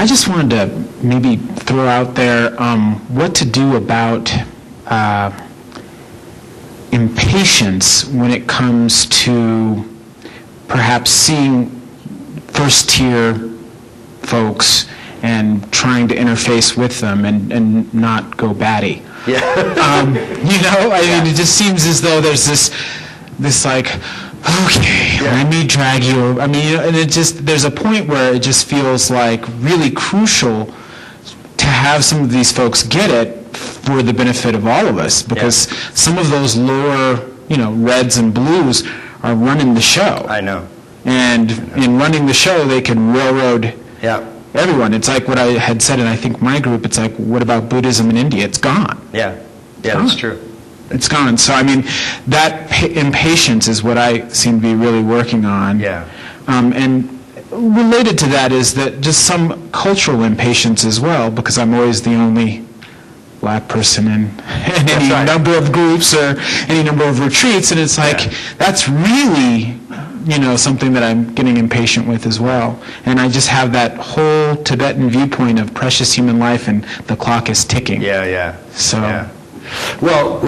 I just wanted to maybe throw out there what to do about impatience when it comes to perhaps seeing first-tier folks and trying to interface with them and not go batty. Yeah. I mean, it just seems as though there's this like, okay, let me drag you. I mean, and there's a point where it just feels like really crucial to have some of these folks get it for the benefit of all of us, because some of those lower, reds and blues are running the show. I know. And in running the show, they can railroad everyone. It's like what I had said in, I think, my group. It's like, what about Buddhism in India? It's gone. Yeah, that's true. It's gone. So, I mean, that impatience is what I seem to be really working on. Yeah. And related to that is that just some cultural impatience as well, because I'm always the only black person in any number of groups or any number of retreats, and it's like, that's really, something that I'm getting impatient with as well. And I just have that whole Tibetan viewpoint of precious human life and the clock is ticking. So. Yeah. Well,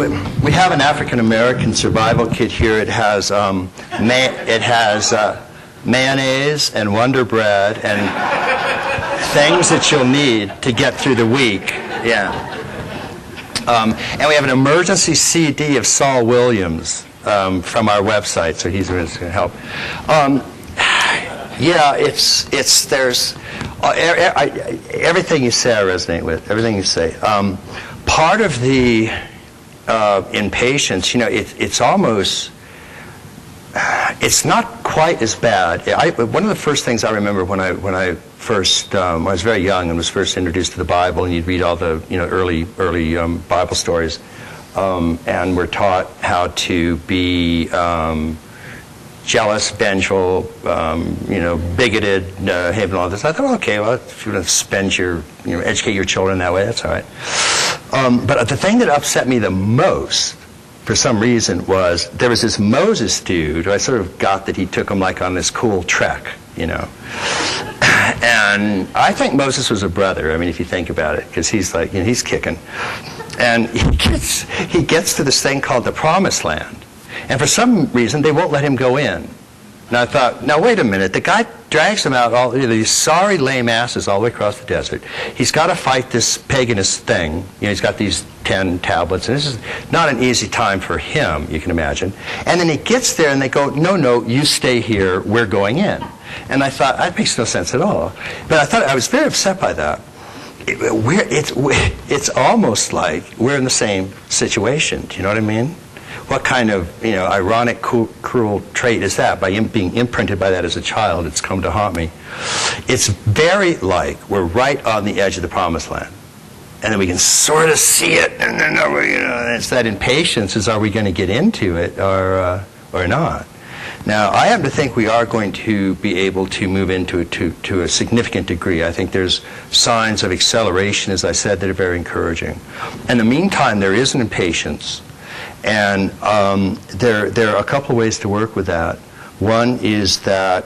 we have an African American survival kit here. It has mayonnaise and Wonder Bread and things that you'll need to get through the week. And we have an emergency CD of Saul Williams from our website, so he's going to help. There's everything you say I resonate with. Everything you say. Part of the impatience, it's almost, it's not quite as bad. One of the first things I remember when I was very young and was first introduced to the Bible, and you'd read all the early Bible stories, and we're taught how to be jealous, vengeful, bigoted, and all this. I thought, okay, well, if you want to spend educate your children that way, that's all right. But the thing that upset me the most, for some reason, was there was this Moses dude who I sort of got that he took him like on this cool trek, And I think Moses was a brother. I mean, if you think about it, because he's like, he's kicking, and he gets to this thing called the Promised Land. And for some reason, they won't let him go in. And I thought, now wait a minute. The guy drags him out, all these sorry, lame asses all the way across the desert. He's got to fight this paganist thing. He's got these 10 tablets. And this is not an easy time for him, you can imagine. And then he gets there, and they go, no, you stay here. We're going in. And I thought, that makes no sense at all. But I was very upset by that. It's almost like we're in the same situation. Do you know what I mean? What kind of ironic, cruel trait is that? By being imprinted by that as a child, it's come to haunt me. It's very like we're right on the edge of the Promised Land, and then we can sort of see it, and then it's that impatience: is are we going to get into it or not? Now, I happen to think we are going to be able to move into it to a significant degree. I think there's signs of acceleration, as I said, that are very encouraging. In the meantime, there is an impatience. And there are a couple of ways to work with that. One is that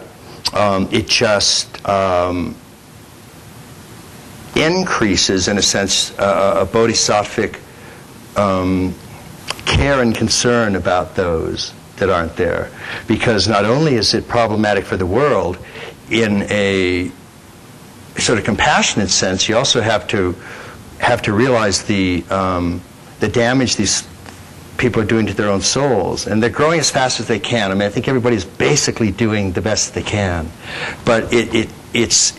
it just increases, in a sense, a bodhisattvic care and concern about those that aren't there. Because not only is it problematic for the world in a sort of compassionate sense, you also have to realize the damage these people are doing to their own souls, and they're growing as fast as they can. I mean, I think everybody's basically doing the best they can, but it's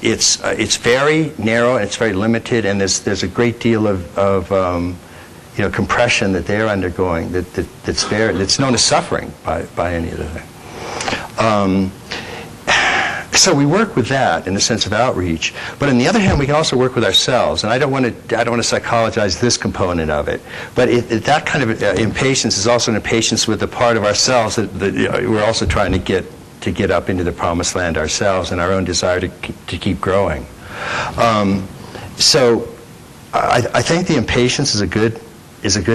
very narrow and it's very limited, and there's a great deal of compression that they're undergoing that's known as suffering by any of the thing. So we work with that in the sense of outreach, but on the other hand, we can also work with ourselves. And I don't want to psychologize this component of it, but that kind of impatience is also an impatience with the part of ourselves that we're also trying to get up into the Promised Land ourselves, and our own desire to keep growing. So I think the impatience is a good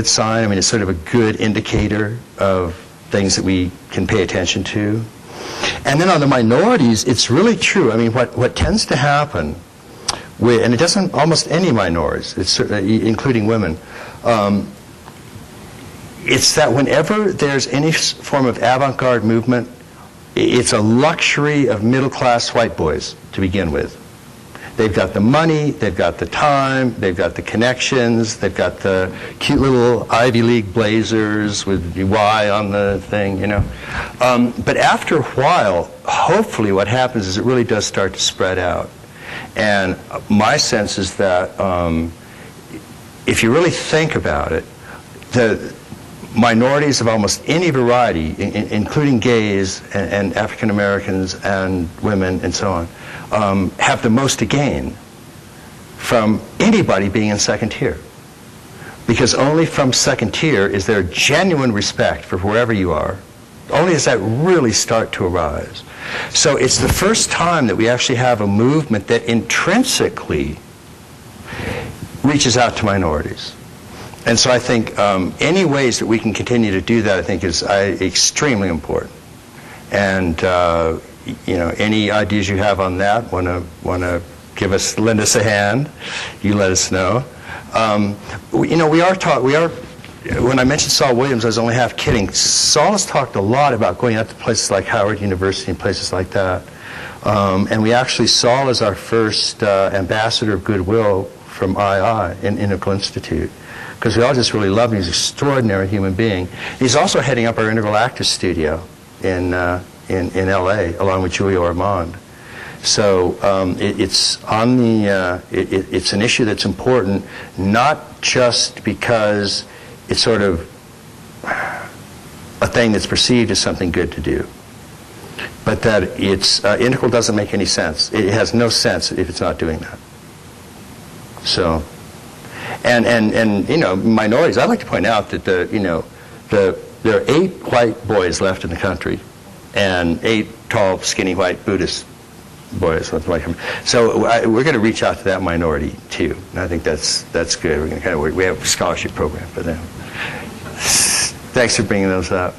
sign. I mean, it's sort of a good indicator of things that we can pay attention to. And then on the minorities, it's really true. I mean, what tends to happen and it doesn't almost any minorities, it's including women. It's that whenever there's any form of avant-garde movement, it's a luxury of middle-class white boys to begin with. They've got the money, they've got the time, they've got the connections, they've got the cute little Ivy League blazers with the Y on the thing, you know. But after a while, hopefully what happens is it really does start to spread out. And my sense is that if you really think about it, the minorities of almost any variety, including gays and African Americans and women and so on, have the most to gain from anybody being in second tier. Because only from second tier is there genuine respect for wherever you are. Only does that really start to arise. So it's the first time that we actually have a movement that intrinsically reaches out to minorities. And so I think any ways that we can continue to do that, I think, is extremely important. And you know, any ideas you have on that, want to lend us a hand, you let us know. You know, we are. When I mentioned Saul Williams, I was only half kidding. Saul has talked a lot about going out to places like Howard University and places like that. And we actually, Saul is our first ambassador of goodwill from II, Integral Institute, because we all just really love him. He's an extraordinary human being. He's also heading up our Integral Actors Studio in LA, along with Julia Ormond. So it's on the it's an issue that's important, not just because it's sort of a thing that's perceived as something good to do, but that it's Integral doesn't make any sense. It has no sense if it's not doing that. So, and you know, minorities. I'd like to point out that there are 8 white boys left in the country, and 8 tall, skinny, white Buddhist boys. So we're going to reach out to that minority too, and I think that's good. We're going to we have a scholarship program for them. Thanks for bringing those up.